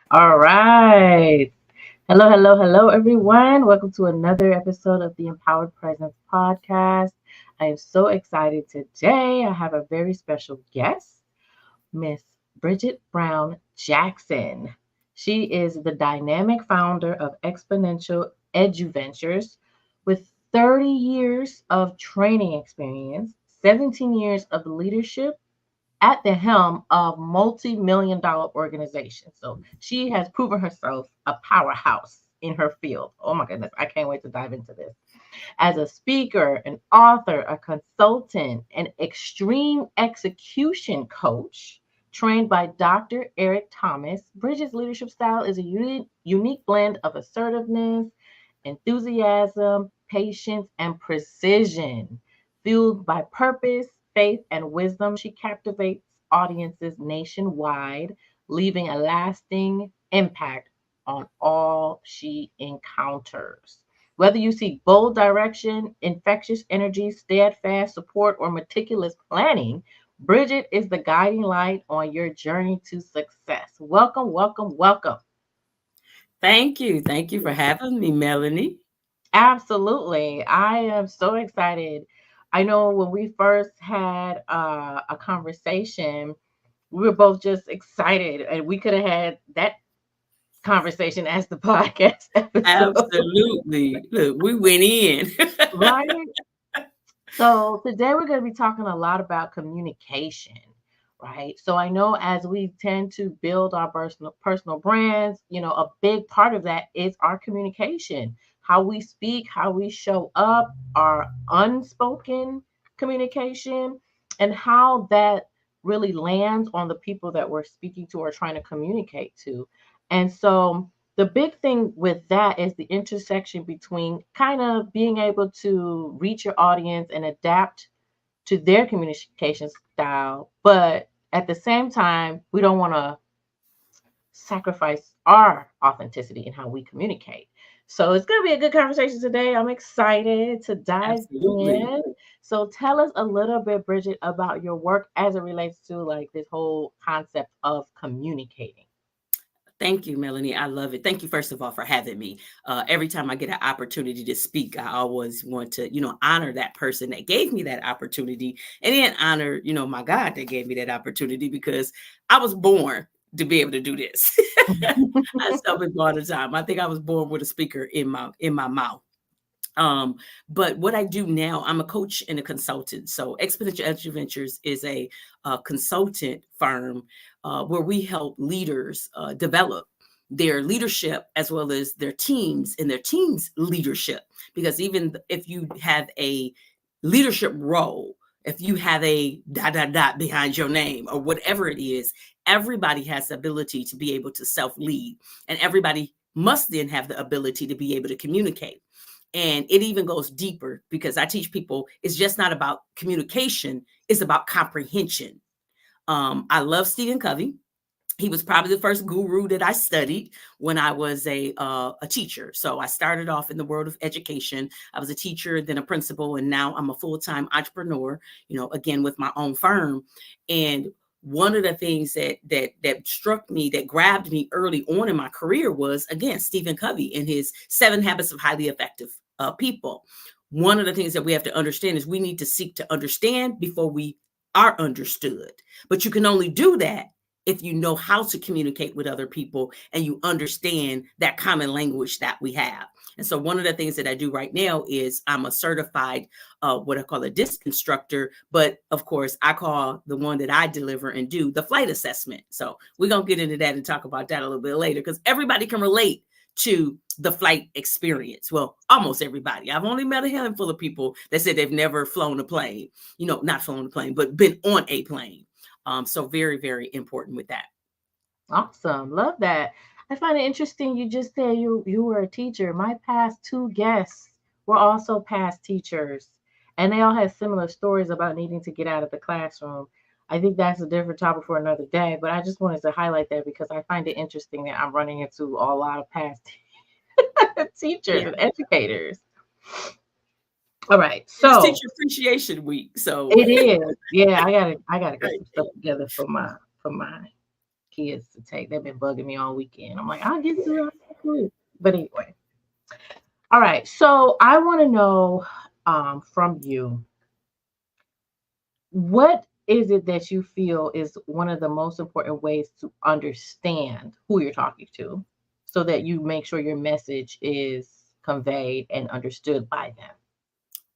All right. Hello, hello, hello, everyone. Welcome to another episode of the Empowered Presence podcast. I am so excited today. I have a very special guest, Miss Bridget Brown Jackson. She is the dynamic founder of Exponential EduVentures with 30 years of training experience, 17 years of leadership at the helm of multi-million dollar organizations. So she has proven herself a powerhouse in her field. Oh my goodness, I can't wait to dive into this. As a speaker, an author, a consultant, an extreme execution coach trained by Dr. Eric Thomas, Bridget's leadership style is a unique blend of assertiveness, enthusiasm, patience, and precision. Fueled by purpose, faith, and wisdom, she captivates audiences nationwide, leaving a lasting impact on all she encounters. Whether you seek bold direction, infectious energy, steadfast support, or meticulous planning, Bridget is the guiding light on your journey to success. Welcome, welcome, welcome. Thank you. Thank you for having me, Melanie. Absolutely. I am so excited. I know when we first had a conversation, we were both just excited, and we could have had that conversation as the podcast episode. Absolutely. Look, we went in. Right? So today we're going to be talking a lot about communication, right? So I know as we tend to build our personal brands, a big part of that is our communication, how we speak, how we show up, our unspoken communication, and how that really lands on the people that we're speaking to or trying to communicate to. And so the big thing with that is the intersection between kind of being able to reach your audience and adapt to their communication style, but at the same time, we don't want to sacrifice our authenticity in how we communicate. So it's going to be a good conversation today. I'm excited to dive Absolutely. in. So tell us a little bit, Bridget, about your work as it relates to like this whole concept of communicating. Thank you, Melanie. I love it. Thank you, first of all, for having me. Every time I get an opportunity to speak, I always want to, honor that person that gave me that opportunity, and then honor, my God that gave me that opportunity, because I was born to be able to do this. I tell people all the time. I think I was born with a speaker in my mouth. But what I do now, I'm a coach and a consultant. So Exponential EduVentures is a consultant firm where we help leaders develop their leadership as well as their teams and their team's leadership. Because even if you have a leadership role, if you have a ... behind your name or whatever it is, everybody has the ability to be able to self-lead, and everybody must then have the ability to be able to communicate. And it even goes deeper, because I teach people it's just not about communication, it's about comprehension. I love Stephen Covey. He was probably the first guru that I studied when I was a teacher. So I started off in the world of education. I was a teacher, then a principal, and now I'm a full-time entrepreneur, again, with my own firm. And one of the things that struck me, that grabbed me early on in my career was, again, Stephen Covey and his 7 Habits of Highly Effective People. One of the things that we have to understand is we need to seek to understand before we are understood. But you can only do that if you know how to communicate with other people and you understand that common language that we have. And so one of the things that I do right now is I'm a certified, what I call a DISC instructor, but of course I call the one that I deliver and do the flight assessment. So we're going to get into that and talk about that a little bit later, because everybody can relate to the flight experience. Well, almost everybody. I've only met a handful of people that said they've never flown a plane, not flown a plane, but been on a plane. So very, very important with that. Awesome. Love that. I find it interesting. You just said you were a teacher. My past two guests were also past teachers, and they all had similar stories about needing to get out of the classroom. I think that's a different topic for another day, but I just wanted to highlight that because I find it interesting that I'm running into a lot of past teachers and educators. All right, so it's Teacher Appreciation Week, so it is. Yeah, I gotta get some stuff together for my kids to take. They've been bugging me all weekend. I'm like, I'll get to it. But anyway, all right. So I want to know from you, what is it that you feel is one of the most important ways to understand who you're talking to, so that you make sure your message is conveyed and understood by them?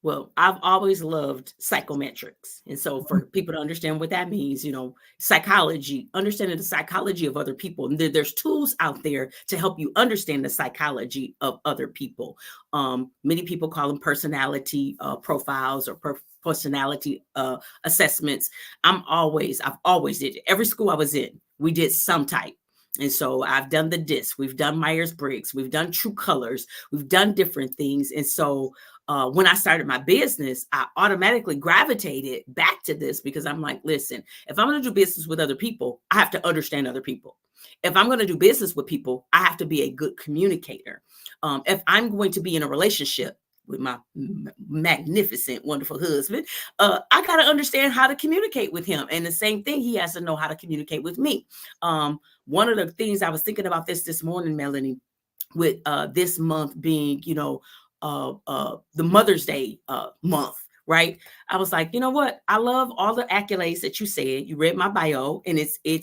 Well, I've always loved psychometrics. And so for people to understand what that means, psychology, understanding the psychology of other people. And there's tools out there to help you understand the psychology of other people. Many people call them personality profiles or personality assessments. I've always did it. Every school I was in, we did some type. And so I've done the DISC, we've done Myers-Briggs, we've done True Colors, we've done different things. And so when I started my business, I automatically gravitated back to this, because I'm like, listen, if I'm going to do business with other people, I have to understand other people. If I'm going to do business with people, I have to be a good communicator. If I'm going to be in a relationship with my magnificent, wonderful husband, I got to understand how to communicate with him. And the same thing, he has to know how to communicate with me. One of the things I was thinking about this morning, Melanie, with this month being, the Mother's Day month, right? I was like, you know what? I love all the accolades that you said. You read my bio, and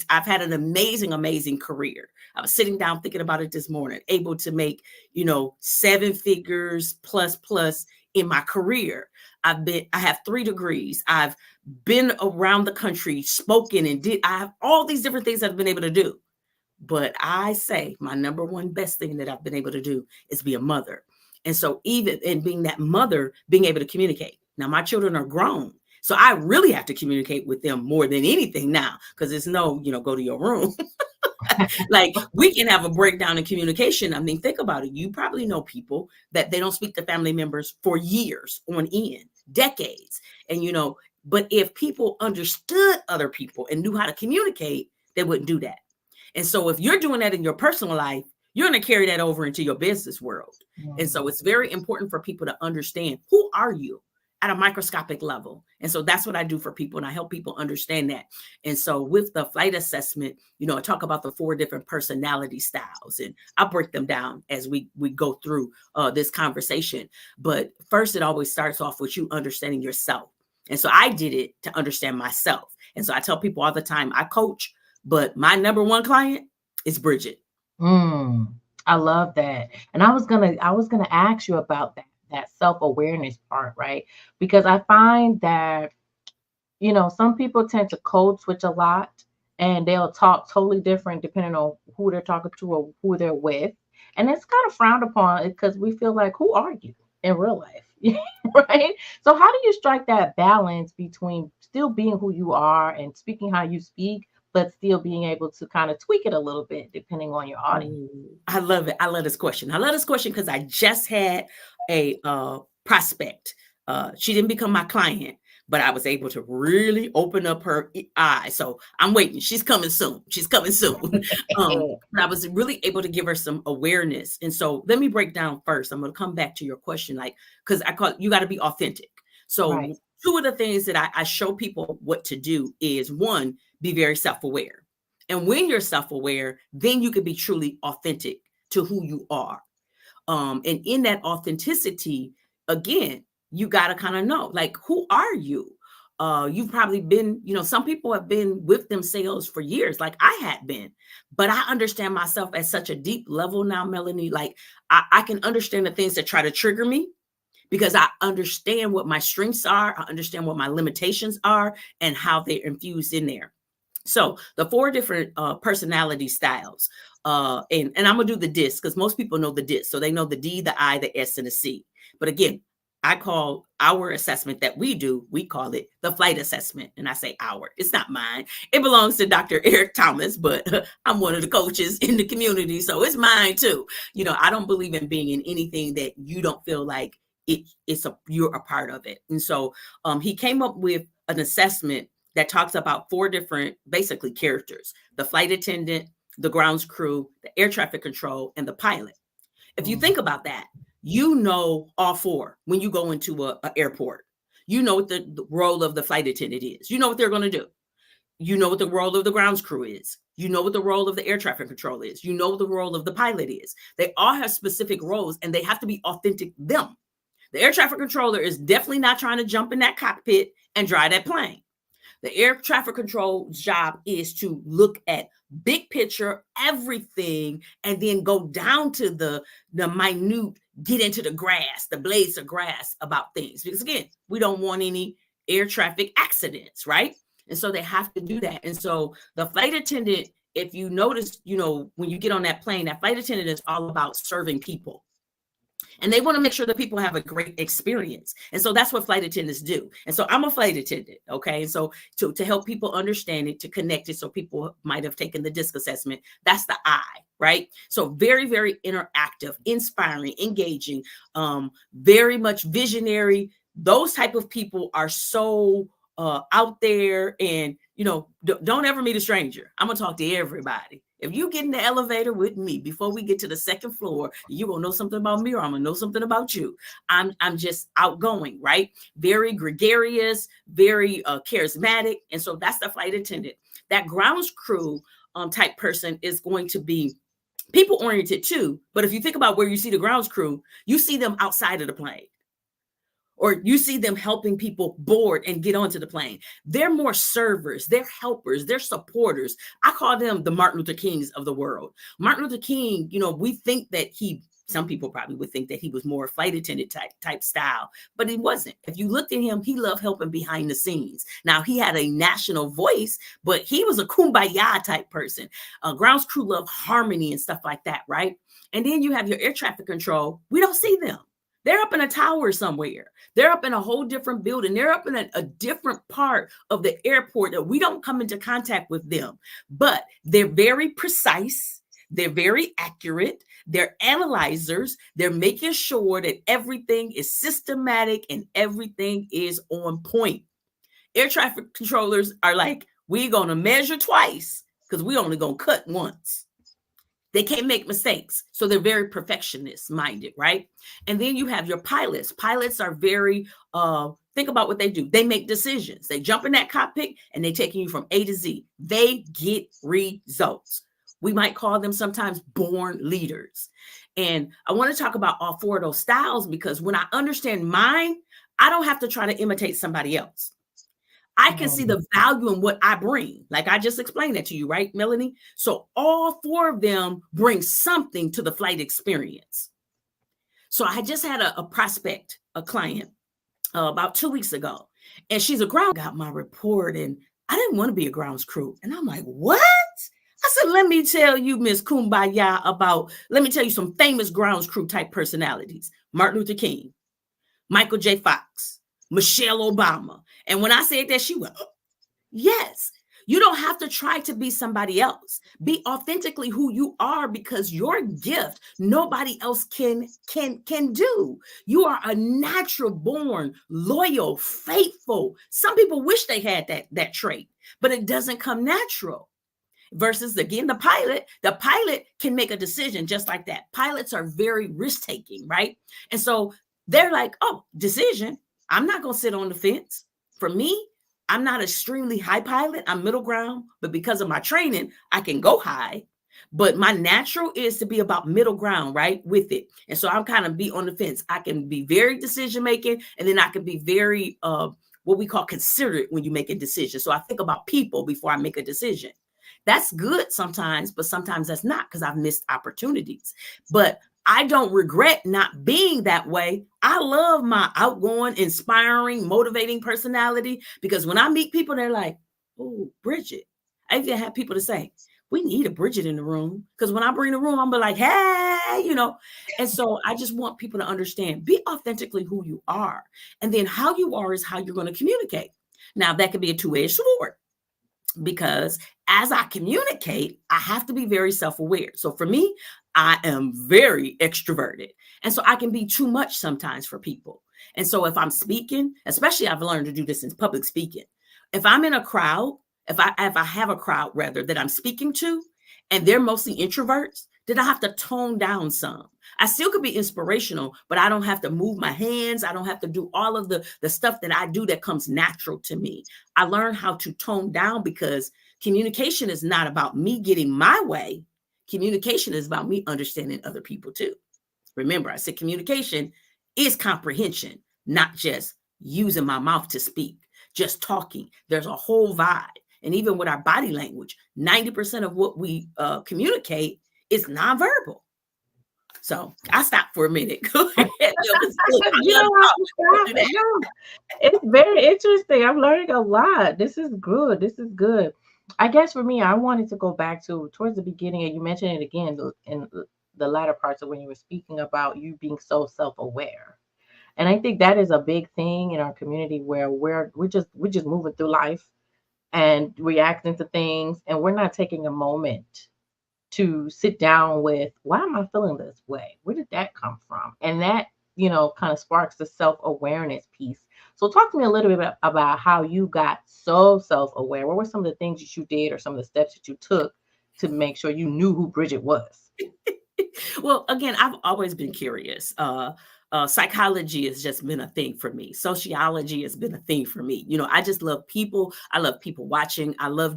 I've had an amazing career. I was sitting down thinking about it this morning, able to make, 7 figures plus in my career. I have 3 degrees. I've been around the country, spoken, and I have all these different things I've been able to do. But I say my number one best thing that I've been able to do is be a mother. And so even in being that mother, being able to communicate. Now, my children are grown, so I really have to communicate with them more than anything now, because it's no, go to your room. Like, we can have a breakdown in communication. I mean, think about it. You probably know people that they don't speak to family members for years on end, decades. And, but if people understood other people and knew how to communicate, they wouldn't do that. And so if you're doing that in your personal life, you're going to carry that over into your business world. Mm-hmm. And so it's very important for people to understand, who are you at a microscopic level? And so that's what I do for people. And I help people understand that. And so with the flight assessment, I talk about the 4 different personality styles, and I break them down as we go through this conversation. But first, it always starts off with you understanding yourself. And so I did it to understand myself. And so I tell people all the time, I coach, but my number one client is Bridget. I love that. And I was gonna ask you about that self-awareness part, right? Because I find that, some people tend to code switch a lot, and they'll talk totally different depending on who they're talking to or who they're with. And it's kind of frowned upon, because we feel like, who are you in real life? Right? So how do you strike that balance between still being who you are and speaking how you speak, but still being able to kind of tweak it a little bit depending on your audience? I love it. I love this question. Because I just had a prospect. She didn't become my client, but I was able to really open up her eyes. So I'm waiting. She's coming soon. But I was really able to give her some awareness. And so let me break down first. I'm going to come back to your question, because I call it, you got to be authentic. So right. 2 of the things that I show people what to do is, 1, be very self-aware. And when you're self-aware, then you can be truly authentic to who you are. And in that authenticity, again, you got to kind of know, who are you? You've probably been, some people have been with themselves for years, like I had been, but I understand myself at such a deep level now, Melanie. Like I can understand the things that try to trigger me because I understand what my strengths are. I understand what my limitations are and how they're infused in there. So the 4 different personality styles, and I'm gonna do the DISC because most people know the DISC, so they know the D, the I, the S, and the C. But again, I call our assessment that we do, we call it the flight assessment. And I say our, it's not mine. It belongs to Dr. Eric Thomas, but I'm one of the coaches in the community, so it's mine too. I don't believe in being in anything that you don't feel like you're a part of it. And so he came up with an assessment that talks about 4 different, basically, characters: the flight attendant, the grounds crew, the air traffic control, and the pilot. If you think about that, all 4 when you go into an airport. You know what the role of the flight attendant is. You know what they're going to do. You know what the role of the grounds crew is. You know what the role of the air traffic control is. You know what the role of the pilot is. They all have specific roles, and they have to be authentic them. The air traffic controller is definitely not trying to jump in that cockpit and drive that plane. The air traffic control job is to look at big picture, everything, and then go down to the minute, get into the grass, the blades of grass about things. Because again, we don't want any air traffic accidents, right? And so they have to do that. And so the flight attendant, if you notice, when you get on that plane, that flight attendant is all about serving people. And they want to make sure that people have a great experience. And so that's what flight attendants do. And so I'm a flight attendant. Okay. And so to help people understand it, to connect it, so people might have taken the DISC assessment, that's the I, right? So very, very interactive, inspiring, engaging, very much visionary. Those type of people are so out there, and, don't ever meet a stranger. I'm going to talk to everybody. If you get in the elevator with me before we get to the 2nd floor, you're going to know something about me, or I'm going to know something about you. I'm just outgoing, right? Very gregarious, very charismatic. And so that's the flight attendant. That grounds crew type person is going to be people oriented too. But if you think about where you see the grounds crew, you see them outside of the plane, or you see them helping people board and get onto the plane. They're more servers, they're helpers, they're supporters. I call them the Martin Luther Kings of the world. Martin Luther King, we think that some people probably would think that he was more flight attendant type style, but he wasn't. If you looked at him, he loved helping behind the scenes. Now, he had a national voice, but he was a kumbaya type person. Grounds crew love harmony and stuff like that, right? And then you have your air traffic control. We don't see them. They're up in a tower somewhere. They're up in a whole different building. They're up in a different part of the airport that we don't come into contact with them. But they're very precise. They're very accurate. They're analyzers. They're making sure that everything is systematic and everything is on point. Air traffic controllers are like, we're going to measure twice because we're only going to cut once. They can't make mistakes. So they're very perfectionist minded, right? And then you have your pilots. Pilots are very, think about what they do. They make decisions. They jump in that cockpit and they're taking you from A to Z. They get results. We might call them sometimes born leaders. And I want to talk about all 4 of those styles, because when I understand mine, I don't have to try to imitate somebody else. I can see the value in what I bring. Like I just explained that to you, right, Melanie? So all 4 of them bring something to the flight experience. So I just had a prospect, a client, about 2 weeks ago, and she's a ground. Got my report, and I didn't want to be a grounds crew. And I'm like, what? I said, let me tell you, Miss Kumbaya, let me tell you some famous grounds crew type personalities: Martin Luther King, Michael J. Fox, Michelle Obama. And when I said that, she went, oh, yes. You don't have to try to be somebody else. Be authentically who you are, because your gift nobody else can do. You are a natural born, loyal, faithful. Some people wish they had that trait, but it doesn't come natural. Versus, again, the pilot can make a decision just like that. Pilots are very risk-taking, right? And so they're like, oh, decision. I'm not going to sit on the fence. For me, I'm not extremely high pilot. I'm middle ground, but because of my training, I can go high. But my natural is to be about middle ground, right, with it. And so I'm kind of be on the fence. I can be very decision making, and then I can be very what we call considerate when you make a decision. So I think about people before I make a decision. That's good sometimes, but sometimes that's not, because I've missed opportunities. But I don't regret not being that way. I love my outgoing, inspiring, motivating personality, because when I meet people, they're like, oh, Bridget. I even have people to say, we need a Bridget in the room, because when I bring the room, I'm like, hey, you know. And so I just want people to understand, be authentically who you are. And then how you are is how you're going to communicate. Now, that could be a two-edged sword, because as I communicate, I have to be very self-aware. So for me, I am very extroverted. And so I can be too much sometimes for people. And so if I'm speaking, especially I've learned to do this in public speaking. If I'm in a crowd, if I have a crowd rather that I'm speaking to, and they're mostly introverts, then I have to tone down some. I still could be inspirational, but I don't have to move my hands. I don't have to do all of the stuff that I do that comes natural to me. I learned how to tone down, because communication is not about me getting my way. Communication is about me understanding other people too. Remember, I said communication is comprehension, not just using my mouth to speak, just talking. There's a whole vibe. And even with our body language, 90% of what we communicate is nonverbal. So I stopped for a minute. Go ahead. It's very interesting. I'm learning a lot. This is good. This is good. I guess for me, I wanted to go back to towards the beginning, and you mentioned it again in the latter parts of when you were speaking about you being so self-aware. And I think that is a big thing in our community, where we're just moving through life and reacting to things, and we're not taking a moment to sit down with, why am I feeling this way? Where did that come from? And that, kind of sparks the self-awareness piece. So talk to me a little bit about how you got so self-aware. What were some of the things that you did, or some of the steps that you took to make sure you knew who Bridget was? Well, again, I've always been curious. Psychology has just been a thing for me. Sociology has been a thing for me. I just love people. I love people watching. I love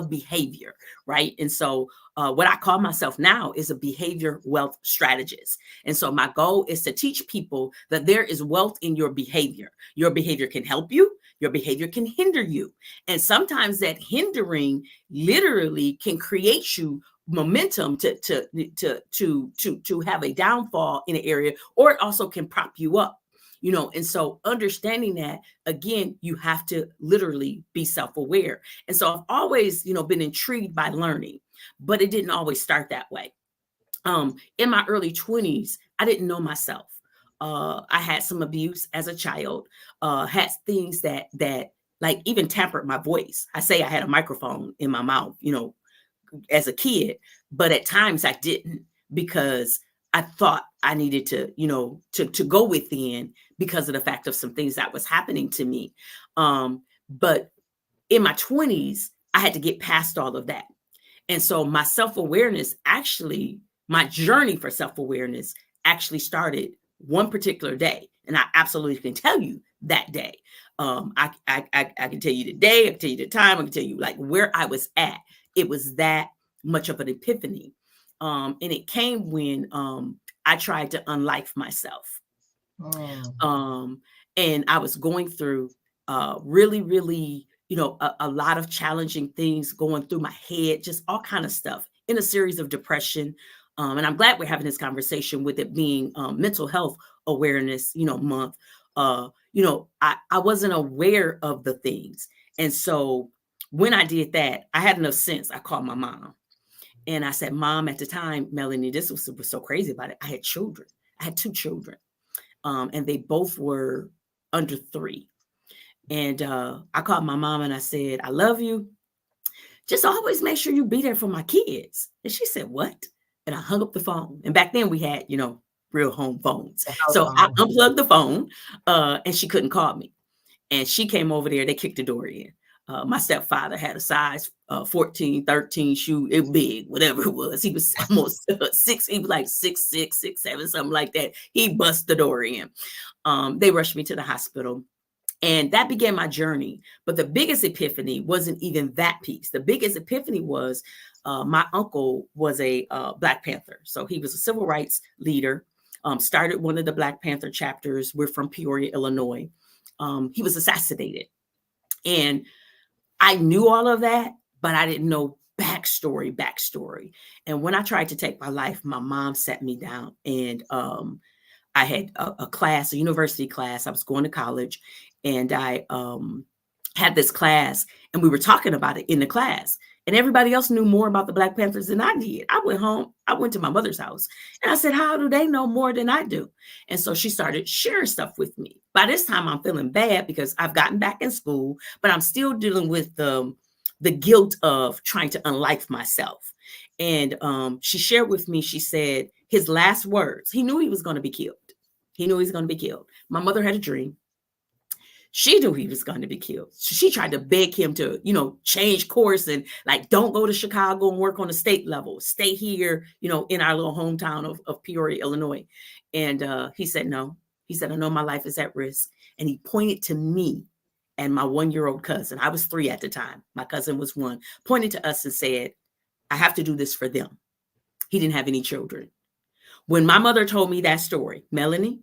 behavior, right? And so what I call myself now is a behavior wealth strategist. And so my goal is to teach people that there is wealth in your behavior. Your behavior can help you. Your behavior can hinder you. And sometimes that hindering literally can create you momentum to have a downfall in an area, or it also can prop you up, and so understanding that, again, you have to literally be self-aware. And so I've always been intrigued by learning, but it didn't always start that way. In my early 20s, I didn't know myself. I had some abuse as a child, had things that like even tampered my voice. I say I had a microphone in my mouth, as a kid, but at times I didn't, because I thought I needed to go within because of the fact of some things that was happening to me. But in my 20s, I had to get past all of that. And so my self-awareness, actually, my journey for self-awareness actually started one particular day. And I absolutely can tell you that day. I can tell you the day, I can tell you the time, I can tell you like where I was at. It was that much of an epiphany. And it came when I tried to unlife myself. And I was going through really, really, a lot of challenging things going through my head, just all kind of stuff, in a series of depression. And I'm glad we're having this conversation, with it being Mental Health Awareness, month. I wasn't aware of the things. And so when I did that, I had enough sense. I called my mom and I said, Mom, at the time, Melanie, this was so crazy about it. I had children. I had 2 children, and they both were under 3. And I called my mom and I said, I love you. Just always make sure you be there for my kids. And she said, what? And I hung up the phone. And back then we had, real home phones. So I unplugged the phone and she couldn't call me. And she came over there. They kicked the door in. My stepfather had a size 14, 13 shoe. It was big, whatever it was. He was almost 6. He was like 6'6", 6'7", something like that. He bust the door in. They rushed me to the hospital. And that began my journey. But the biggest epiphany wasn't even that piece. The biggest epiphany was my uncle was a Black Panther. So he was a civil rights leader, started one of the Black Panther chapters. We're from Peoria, Illinois. He was assassinated And I knew all of that, but I didn't know backstory. And when I tried to take my life, my mom sat me down, and I had a class, a university class. I was going to college, and I had this class, and we were talking about it in the class. And everybody else knew more about the Black Panthers than I did. I went home, I went to my mother's house, and I said, how do they know more than I do? And so she started sharing stuff with me. By this time, I'm feeling bad because I've gotten back in school, but I'm still dealing with the guilt of trying to unlife myself. And she shared with me, she said, his last words, he knew he was going to be killed. He knew he was going to be killed. My mother had a dream. She knew he was going to be killed. So she tried to beg him to, change course and like, don't go to Chicago and work on the state level. Stay here, in our little hometown of Peoria, Illinois. And he said, no. He said, I know my life is at risk. And he pointed to me and my 1-year-old cousin. I was 3 at the time. My cousin was 1. Pointed to us and said, I have to do this for them. He didn't have any children. When my mother told me that story, Melanie,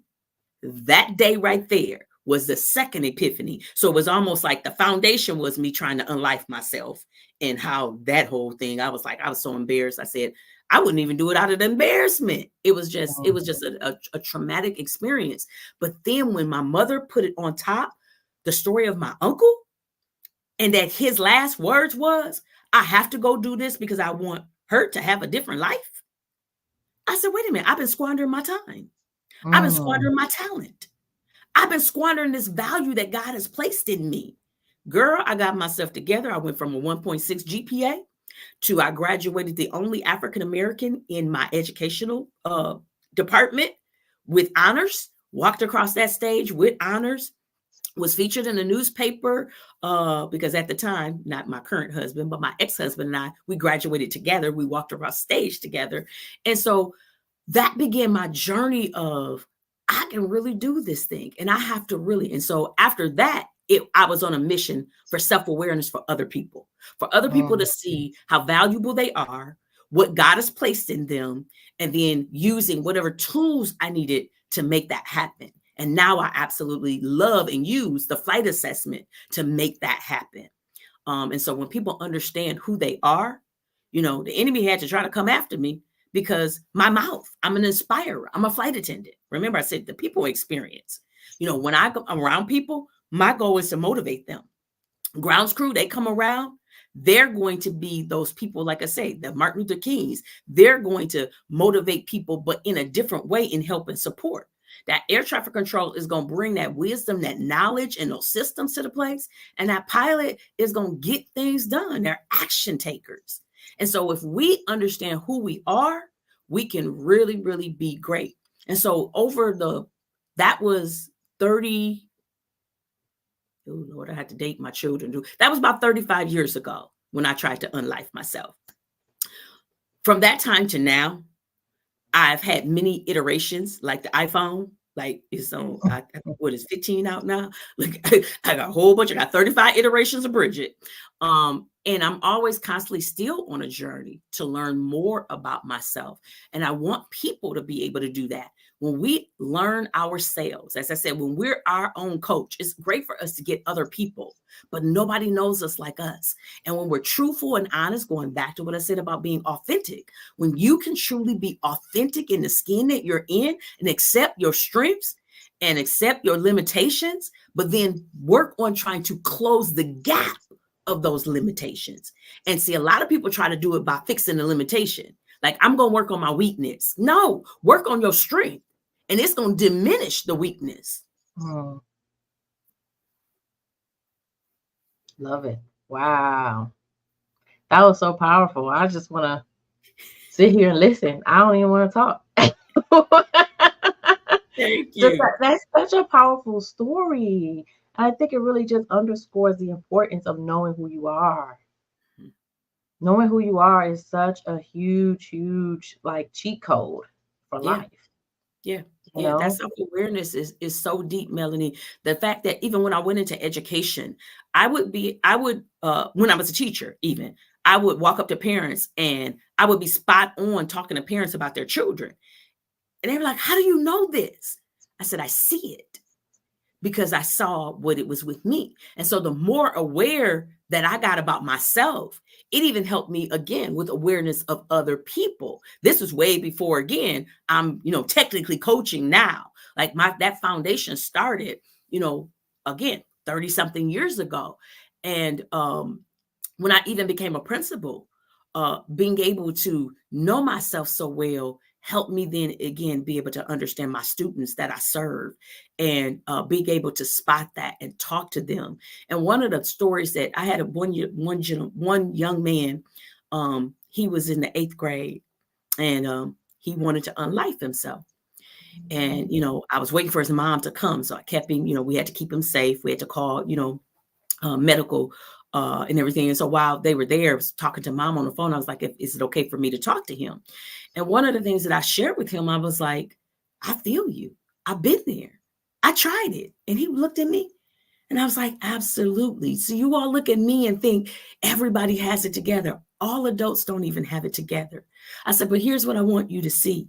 that day right there was the second epiphany. So it was almost like the foundation was me trying to unlife myself, and how that whole thing, I was so embarrassed. I said, I wouldn't even do it out of the embarrassment. It was just a traumatic experience. But then when my mother put it on top, the story of my uncle, and that his last words was, I have to go do this because I want her to have a different life. I said, wait a minute, I've been squandering my time. I've been squandering my talent. I've been squandering this value that God has placed in me. Girl, I got myself together. I went from a 1.6 GPA to I graduated the only African-American in my educational department with honors, walked across that stage with honors, was featured in the newspaper because at the time, not my current husband, but my ex-husband and I, we graduated together. We walked across stage together. And so that began my journey of, I can really do this thing and I have to really. And so after that, I was on a mission for self-awareness for other people to see how valuable they are, what God has placed in them, and then using whatever tools I needed to make that happen. And now I absolutely love and use the flight assessment to make that happen. And so when people understand who they are, the enemy had to try to come after me because my mouth, I'm an inspirer. I'm a flight attendant. Remember, I said the people experience. When I'm around people, my goal is to motivate them. Grounds crew, they come around, they're going to be those people, like I say, the Martin Luther Kings. They're going to motivate people, but in a different way, in help and support. That air traffic control is going to bring that wisdom, that knowledge, and those systems to the place. And that pilot is going to get things done. They're action takers. And so if we understand who we are, we can really, really be great. And so that was 30. Oh, Lord, I had to date my children. That was about 35 years ago when I tried to unlife myself. From that time to now, I've had many iterations, like the iPhone. Like, so what is 15 out now? Like, I got a whole bunch. I got 35 iterations of Bridget. And I'm always constantly still on a journey to learn more about myself. And I want people to be able to do that. When we learn ourselves, as I said, when we're our own coach, it's great for us to get other people, but nobody knows us like us. And when we're truthful and honest, going back to what I said about being authentic, when you can truly be authentic in the skin that you're in and accept your strengths and accept your limitations, but then work on trying to close the gap of those limitations. And see, a lot of people try to do it by fixing the limitation. Like, I'm going to work on my weakness. No, work on your strength. And it's going to diminish the weakness. Love it. Wow. That was so powerful. I just want to sit here and listen. I don't even want to talk. Thank you. That's such a powerful story. I think it really just underscores the importance of knowing who you are. Knowing who you are is such a huge, huge like cheat code for life. Yeah. Yeah, that self-awareness is so deep, Melanie. The fact that even when I went into education, I would when I was a teacher, even I would walk up to parents and I would be spot on talking to parents about their children. And they were like, how do you know this? I said, I see it. because I saw what it was with me. And so the more aware that I got about myself, it even helped me again with awareness of other people. This was way before, again, I'm, technically coaching now. Like that foundation started, again, 30 something years ago. And when I even became a principal, being able to know myself so well helped me then again be able to understand my students that I serve and being able to spot that and talk to them. And one of the stories that I had, one young man, he was in the 8th grade, and he wanted to unlife himself. And, I was waiting for his mom to come. So I kept him, we had to keep him safe. We had to call, medical and everything. And so while they were there, I was talking to mom on the phone. I was like, is it okay for me to talk to him? And one of the things that I shared with him, I was like, I feel you. I've been there. I tried it. And he looked at me and I was like, absolutely. So you all look at me and think everybody has it together. All adults don't even have it together. I said, but here's what I want you to see.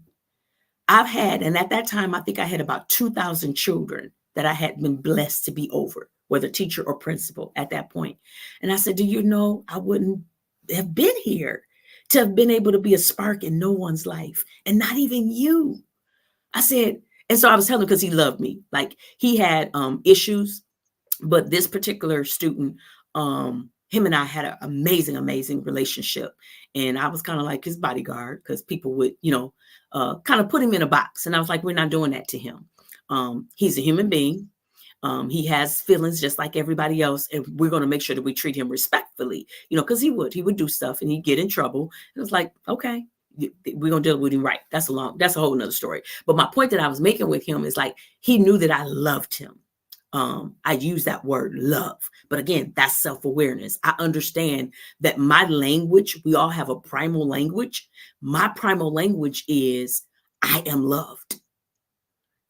I've had, and at that time, I think I had about 2,000 children that I had been blessed to be over, whether teacher or principal at that point. And I said, do you know, I wouldn't have been here to have been able to be a spark in no one's life, and not even you. I said, and so I was telling him, because he loved me. Like, he had issues, but this particular student, him and I had an amazing relationship. And I was kind of like his bodyguard, because people would, kind of put him in a box. And I was like, we're not doing that to him. He's a human being. He has feelings just like everybody else. And we're going to make sure that we treat him respectfully, because he would do stuff and he'd get in trouble. It was like, okay, we're going to deal with him right. That's a whole nother story. But my point that I was making with him is, like, he knew that I loved him. I use that word, love. But again, that's self-awareness. I understand that my language, we all have a primal language. My primal language is, I am loved.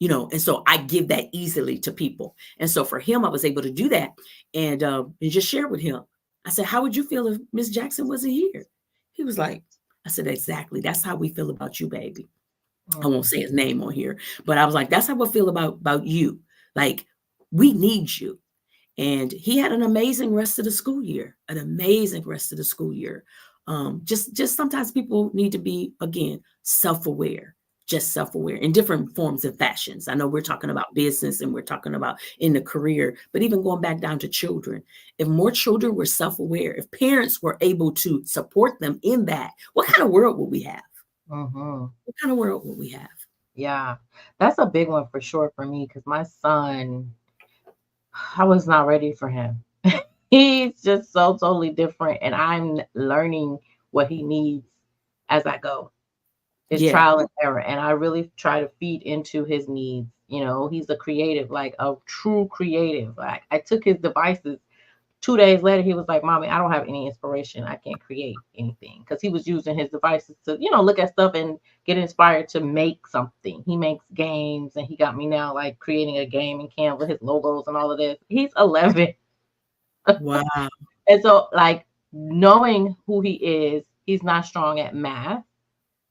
And so I give that easily to people. And so for him, I was able to do that and just share with him. I said, how would you feel if Miss Jackson wasn't here? He was like, I said, exactly. That's how we feel about you, baby. I won't say his name on here, but I was like, that's how I feel about you. Like, we need you. And he had an amazing rest of the school year, Just sometimes people need to be, again, self-aware. Just self-aware in different forms and fashions. I know we're talking about business and we're talking about in the career, but even going back down to children, if more children were self-aware, if parents were able to support them in that, what kind of world would we have? Mm-hmm. What kind of world would we have? Yeah, that's a big one for sure for me, because my son, I was not ready for him. He's just so totally different, and I'm learning what he needs as I go. It's trial and error, and I really try to feed into his needs. He's a creative, like a true creative. Like, I took his devices. 2 days later, he was like, Mommy, I don't have any inspiration. I can't create anything, because he was using his devices to, look at stuff and get inspired to make something. He makes games, and he got me now, like, creating a game in Canva, his logos and all of this. He's 11. Wow. And so, like, knowing who he is, he's not strong at math,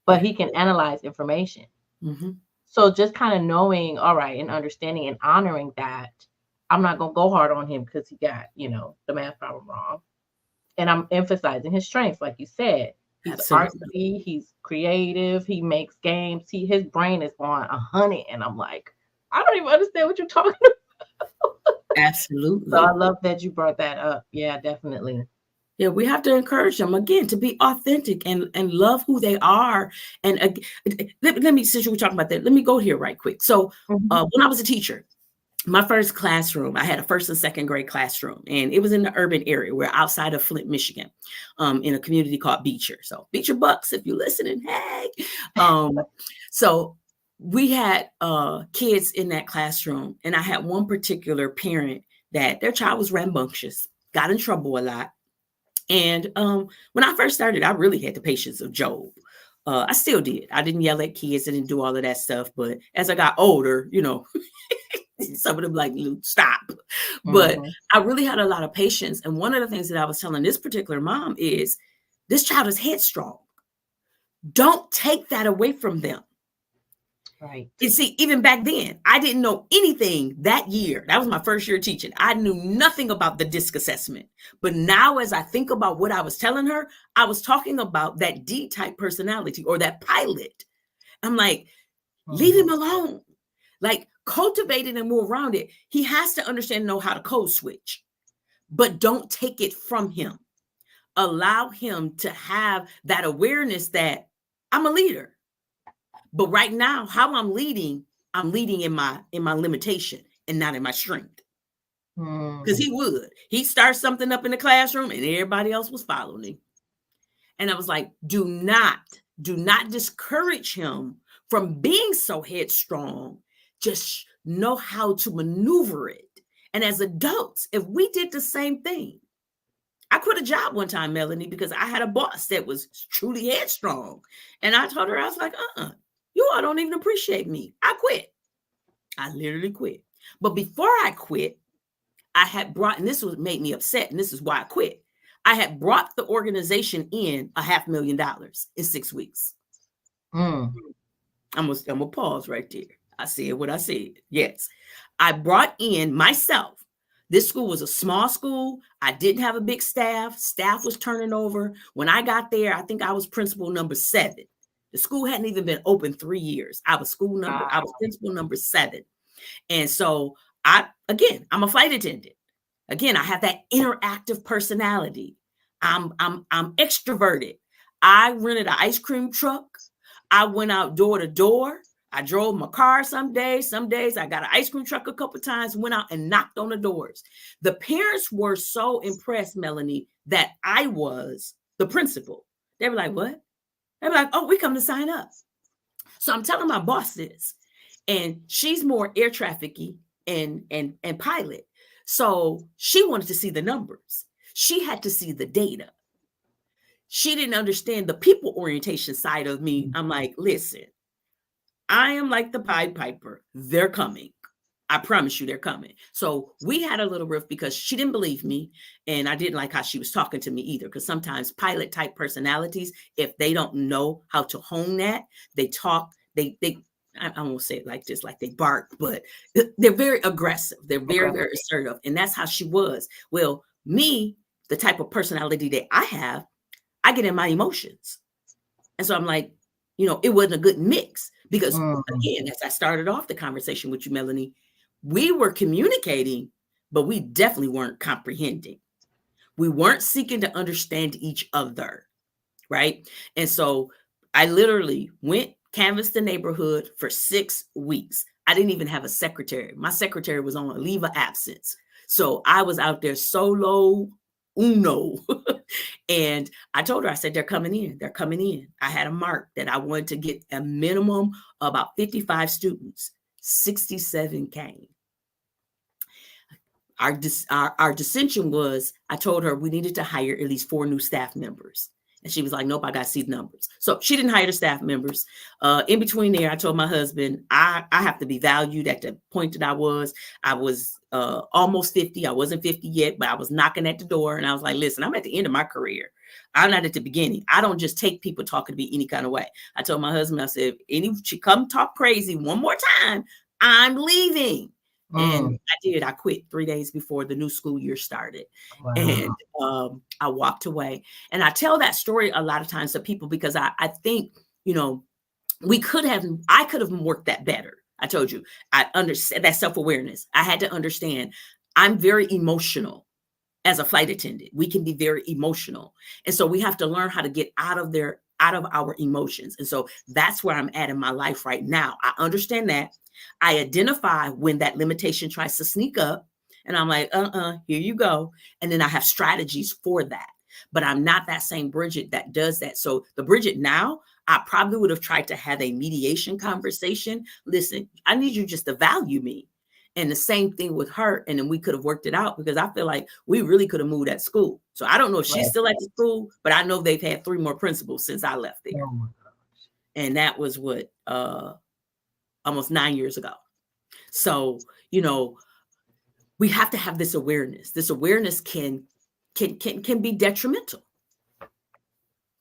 but he can analyze information. Mm-hmm. So just kind of knowing, all right, and understanding and honoring that, I'm not going to go hard on him because he got, the math problem wrong. And I'm emphasizing his strengths, like you said. He's artsy, he's creative, he makes games. His brain is on 100. And I'm like, I don't even understand what you're talking about. Absolutely. So I love that you brought that up. Yeah, definitely. Yeah, we have to encourage them, again, to be authentic and love who they are. And let me, since we're talking about that, let me go here right quick. So when I was a teacher, my first classroom, I had a 1st and 2nd grade classroom, and it was in the urban area. We're outside of Flint, Michigan, in a community called Beecher. So Beecher Bucks, if you're listening, hey. So we had kids in that classroom, and I had one particular parent that their child was rambunctious, got in trouble a lot. And when I first started, I really had the patience of Job. I still did. I didn't yell at kids. I didn't do all of that stuff. But as I got older, some of them like, Luke, stop. But I really had a lot of patience. And one of the things that I was telling this particular mom is, this child is headstrong. Don't take that away from them. Right. And see, even back then, I didn't know anything that year. That was my first year teaching. I knew nothing about the DISC assessment. But now, as I think about what I was telling her, I was talking about that D-type personality or that pilot. I'm like, leave him alone. Like, cultivating and move around it. He has to understand and know how to code switch, but don't take it from him. Allow him to have that awareness that I'm a leader. But right now, how I'm leading in my limitation and not in my strength. Because he'd start something up in the classroom and everybody else was following him. And I was like, do not discourage him from being so headstrong. Just know how to maneuver it. And as adults, if we did the same thing, I quit a job one time, Melanie, because I had a boss that was truly headstrong. And I told her, I was like, you all don't even appreciate me. I quit. I literally quit. But before I quit, I had brought, and this was made me upset, and this is why I quit. I had brought the organization in $500,000 in 6 weeks. I'm gonna pause right there. I said what I said. Yes. I brought in myself. This school was a small school. I didn't have a big staff. Staff was turning over. When I got there, I think I was principal number 7. The school hadn't even been open 3 years. I was principal number 7. And so I'm a flight attendant. Again, I have that interactive personality. I'm extroverted. I rented an ice cream truck. I went out door to door. I drove my car some days. Some days I got an ice cream truck a couple of times, went out and knocked on the doors. The parents were so impressed, Melanie, that I was the principal. They were like, what? They were like, oh, we come to sign up. So I'm telling my boss this, and she's more air trafficy and pilot. So she wanted to see the numbers. She had to see the data. She didn't understand the people orientation side of me. I'm like, listen, I am like the Pied Piper. They're coming. I promise you they're coming. So we had a little rift because she didn't believe me. And I didn't like how she was talking to me either. Because sometimes pilot type personalities, if they don't know how to hone that, they talk, I won't say it like this, like they bark, but they're very aggressive. They're very, very assertive. And that's how she was. Well, me, the type of personality that I have, I get in my emotions. And so I'm like, it wasn't a good mix because again, as I started off the conversation with you, Melanie, we were communicating, but we definitely weren't comprehending. We weren't seeking to understand each other, right? And so I literally canvassed the neighborhood for 6 weeks. I didn't even have a secretary. My secretary was on a leave of absence. So I was out there solo uno. And I told her, I said, they're coming in. They're coming in. I had a mark that I wanted to get a minimum of about 55 students. 67 came. Our dissension was, I told her we needed to hire at least 4 new staff members. And she was like, nope, I got to see the numbers. So she didn't hire the staff members. In between there, I told my husband, I have to be valued at the point that I was almost 50. I wasn't 50 yet, but I was knocking at the door. And I was like, listen, I'm at the end of my career. I'm not at the beginning. I don't just take people talking to me any kind of way. I told my husband, I said, if she come talk crazy one more time, I'm leaving. And I did. I quit 3 days before the new school year started. Wow. And I walked away. And I tell that story a lot of times to people because I think, I could have worked that better. I told you, I understand that self-awareness. I had to understand I'm very emotional as a flight attendant. We can be very emotional. And so we have to learn how to get out of our emotions. And so that's where I'm at in my life right now. I understand that. I identify when that limitation tries to sneak up and I'm like, here you go. And then I have strategies for that. But I'm not that same Bridget that does that. So the Bridget now, I probably would have tried to have a mediation conversation. Listen, I need you just to value me. And the same thing with her. And then we could have worked it out because I feel like we really could have moved at school. So I don't know if she's still at the school, but I know they've had 3 more principals since I left there. Oh my gosh. And that was what, almost 9 years ago. So, we have to have this awareness. This awareness can be detrimental.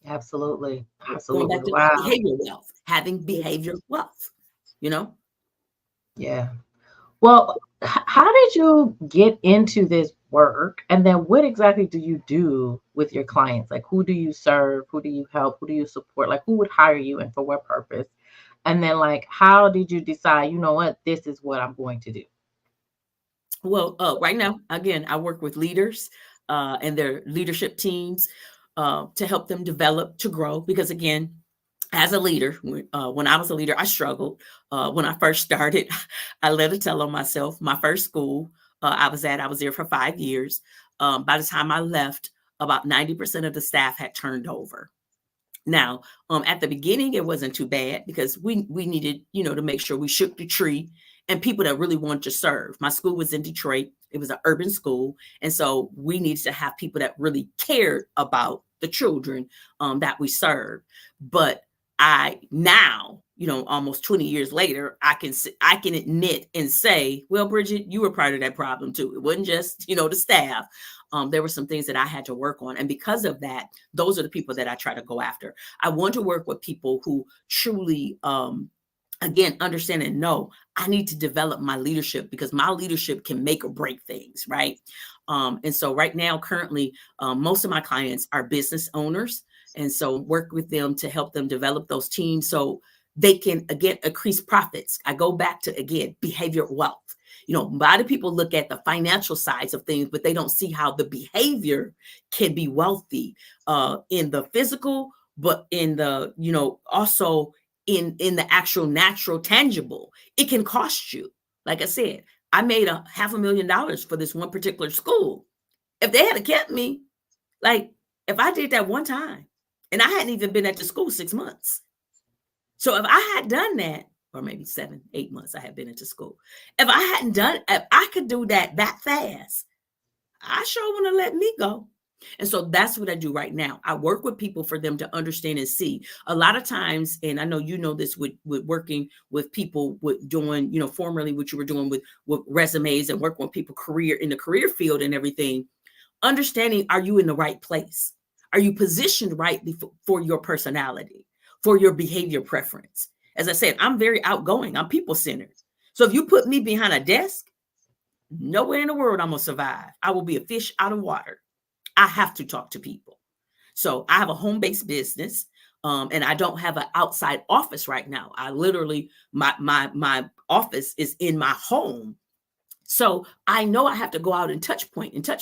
Absolutely. Absolutely. Wow. Behavioral wealth, having behavioral wealth. you know? Yeah. Well, how did you get into this work? And then what exactly do you do with your clients? Like, who do you serve? Who do you help? Who do you support? Like, who would hire you and for what purpose? And then, like, how did you decide, you know what, this is what I'm going to do? Well, right now, again, I work with leaders and their leadership teams to help them develop, to grow. Because again, as a leader, when I was a leader, I struggled. When I first started, I let it tell on myself. My first school I was there for 5 years. By the time I left, about 90% of the staff had turned over. Now, at the beginning, it wasn't too bad because we needed, to make sure we shook the tree and people that really wanted to serve. My school was in Detroit. It was an urban school. And so we needed to have people that really cared about the children that we served. But I now, almost 20 years later, I can admit and say, well, Bridget, you were part of that problem too. It wasn't just, the staff. There were some things that I had to work on. And because of that, those are the people that I try to go after. I want to work with people who truly, again, understand and know I need to develop my leadership because my leadership can make or break things, right? And so right now, currently, most of my clients are business owners. And so work with them to help them develop those teams so they can, again, increase profits. I go back to, again, behavioral wealth. A lot of people look at the financial sides of things, but they don't see how the behavior can be wealthy in the physical, but in the, also in the actual natural tangible. It can cost you. Like I said, I made $500,000 for this one particular school. If they had kept me, like if I did that one time and I hadn't even been at the school 6 months. So if I had done that, or maybe 7, 8 months I had been into school. If I could do that fast, I sure want to let me go. And so that's what I do right now. I work with people for them to understand and see. A lot of times, and I know you know this with working with people with doing, formerly what you were doing with resumes and working with people in the career field and everything, understanding, are you in the right place? Are you positioned right for your personality, for your behavior preference? As I said, I'm very outgoing. I'm people-centered. So if you put me behind a desk, nowhere in the world I'm going to survive. I will be a fish out of water. I have to talk to people. So I have a home-based business, and I don't have an outside office right now. I literally, my office is in my home. So I know I have to go out and touch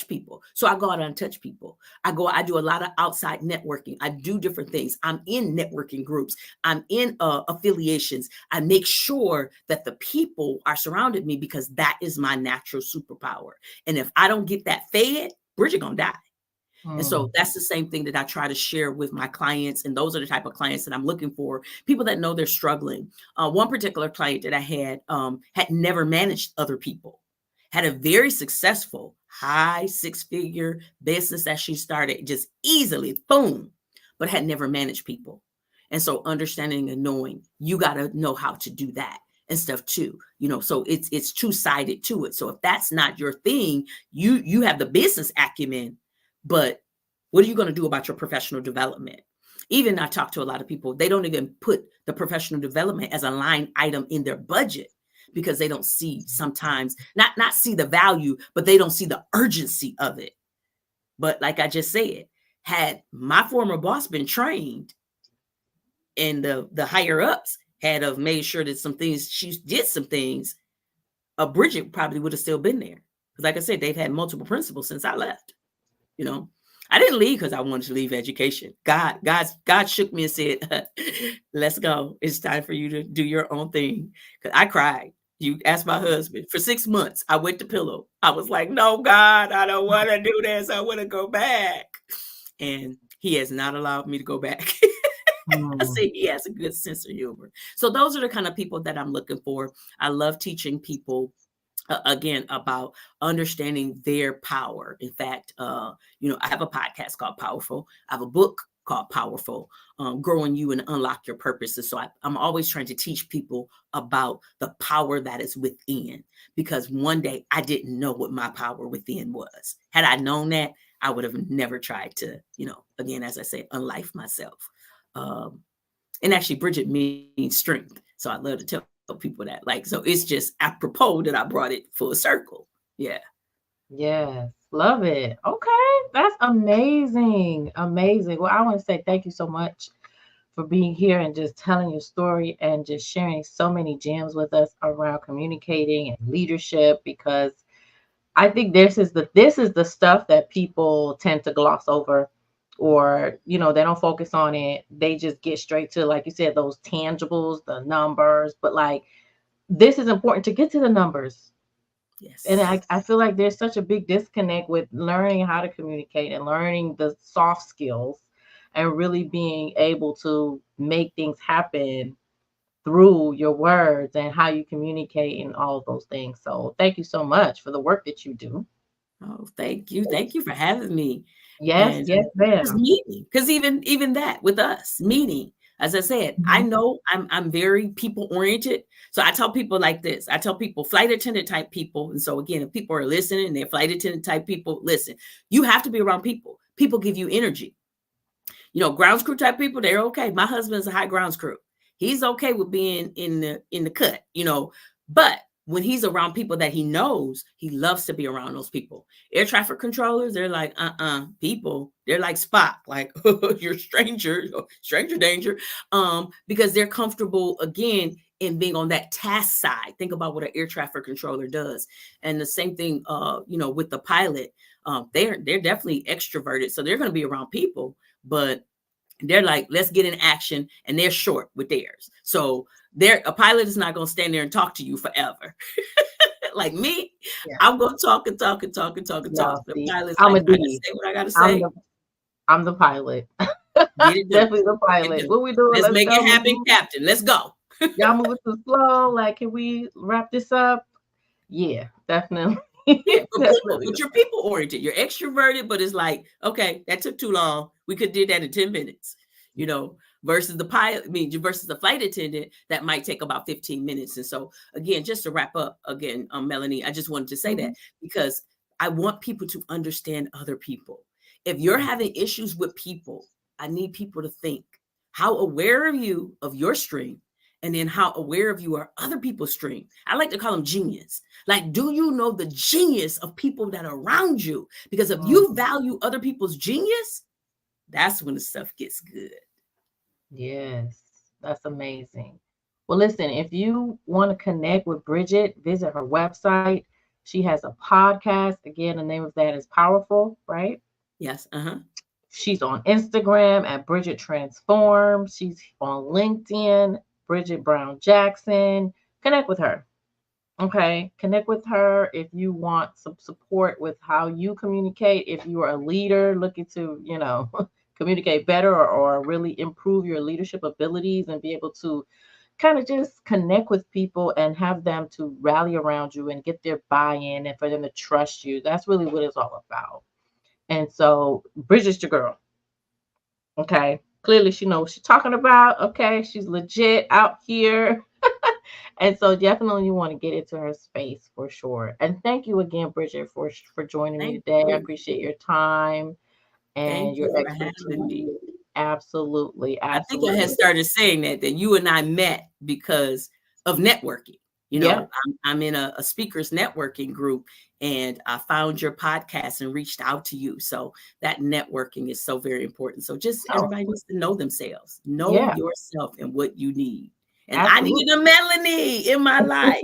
people. So I go out and touch people. I do a lot of outside networking. I do different things. I'm in networking groups. I'm in affiliations. I make sure that the people are surrounded me because that is my natural superpower. And if I don't get that fed, Bridget gonna die. And so that's the same thing that I try to share with my clients. And those are the type of clients that I'm looking for, people that know they're struggling. One particular client that I had never managed other people, had a very successful high 6-figure business that she started just easily, boom, but had never managed people. And so understanding and knowing, you got to know how to do that and stuff too, so it's two-sided to it. So if that's not your thing, you have the business acumen, but what are you going to do about your professional development? Even I talk to a lot of people, they don't even put the professional development as a line item in their budget because they don't see sometimes, not see the value, but they don't see the urgency of it. But like I just said, had my former boss been trained and the higher ups had have made sure that she did some things, Bridget probably would have still been there. Because like I said, they've had multiple principals since I left. I didn't leave because I wanted to leave education. God shook me and said, let's go. It's time for you to do your own thing. Because I cried. You asked my husband for 6 months. I went to pillow. I was like, no, God, I don't want to do this. I want to go back. And he has not allowed me to go back. I say he has a good sense of humor. So those are the kind of people that I'm looking for. I love teaching people again about understanding their power. In fact, I have a podcast called Powerful. I have a book called Powerful, Growing You and Unlock Your Purposes. So I'm always trying to teach people about the power that is within, because one day I didn't know what my power within was. Had I known that, I would have never tried to, again, as I say, unlife myself. And actually, Bridget means strength. So I love to tell people that. Like, so it's just apropos that I brought it full circle. Yeah. Yes, love it. Okay, that's amazing. Amazing. Well, I want to say thank you so much for being here and just telling your story and just sharing so many gems with us around communicating and leadership, because I think this is the stuff that people tend to gloss over, or they don't focus on it. They just get straight to, like you said, those tangibles, the numbers, but like this is important to get to the numbers. And Yes. I feel like there's such a big disconnect with learning how to communicate and learning the soft skills and really being able to make things happen through your words and how you communicate and all of those things. So thank you so much for the work that you do. Oh, thank you. Thank you for having me. Yes, And yes, just ma'am. meeting, because even that with us meeting, as I said, I Mhm. know I'm very people oriented. So I tell people like this. I tell people flight attendant type people. And so again, if people are listening and they're flight attendant type people, listen, you have to be around people. People give you energy. Grounds crew type people, they're okay. My husband's a high grounds crew. He's okay with being in the cut, but when he's around people that he knows, he loves to be around those people. Air traffic controllers, they're like, people, they're like Spock, like you're stranger danger. Because they're comfortable again in being on that task side. Think about what an air traffic controller does. And the same thing, with the pilot, they're definitely extroverted. So they're going to be around people, but they're like, let's get in action, and they're short with theirs. So a pilot is not going to stand there and talk to you forever. Like me, Yeah. I'm going to talk and talk and talk and talk and No, talk. The see, pilot's I'm like, a I gotta D. say what I gotta I'm say. the pilot. Get it done. Definitely the Get it pilot. done. What we doing? Let's Let's make go. it happen, Captain. Let's go. Y'all moving too slow. Like, can we wrap this up? Yeah, definitely. Yeah, Definitely. but you're people oriented. You're extroverted, but it's like, okay, that took too long. We could do that in 10 minutes, versus the pilot, versus the flight attendant, that might take about 15 minutes. And so again, just to wrap up again, Melanie, I just wanted to say that because I want people to understand other people. If you're having issues with people, I need people to think, how aware are you of your strength? And then how aware of you are other people's strength? I like to call them genius. Like, do you know the genius of people that are around you? Because if you value other people's genius, that's when the stuff gets good. Yes, that's amazing. Well, listen, if you want to connect with Bridget, visit her website. She has a podcast. Again, the name of that is Powerful, right? Yes. She's on Instagram at Bridget Transform. She's on LinkedIn, Bridget Brown Jackson. Connect with her. Okay. Connect with her if you want some support with how you communicate. If you are a leader looking to, communicate better, or really improve your leadership abilities and be able to kind of just connect with people and have them to rally around you and get their buy-in and for them to trust you. That's really what it's all about. And so Bridget's your girl. Okay. Clearly she knows what she's talking about. Okay. She's legit out here. And so definitely you want to get into her space for sure. And thank you again, Bridget, for joining me Thank today. I you. appreciate your time and Thank your you for having me. expertise. Absolutely. I think I had Absolutely. started saying that you and I met because of networking. Yeah. I'm in a speakers networking group, and I found your podcast and reached out to you. So that networking is so very important. So just Oh, everybody needs to know themselves, know yeah. yourself and what you need. And I Absolutely. needed a Melanie in my life.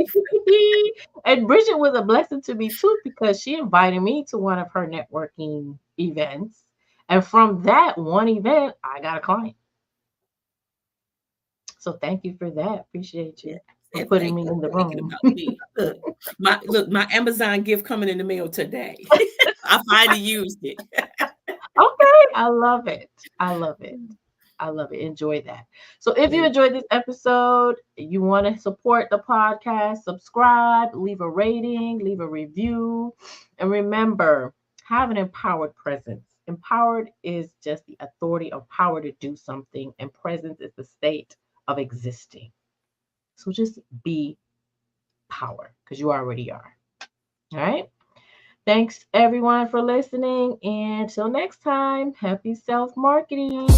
And Bridget was a blessing to me too, because she invited me to one of her networking events. And from that one event, I got a client. So thank you for that. Appreciate you for And putting thank me you in the for thinking room. about me. My Amazon gift coming in the mail today. I finally used it. Okay. I love it. I love it. I love it. Enjoy that. So if you Thank enjoyed this episode, you want to support the podcast, subscribe, leave a rating, leave a review. And remember, have an empowered presence. Empowered is just the authority or power to do something, and presence is the state of existing. So just be power, because you already are. All right. Thanks everyone for listening. And until next time, happy self marketing.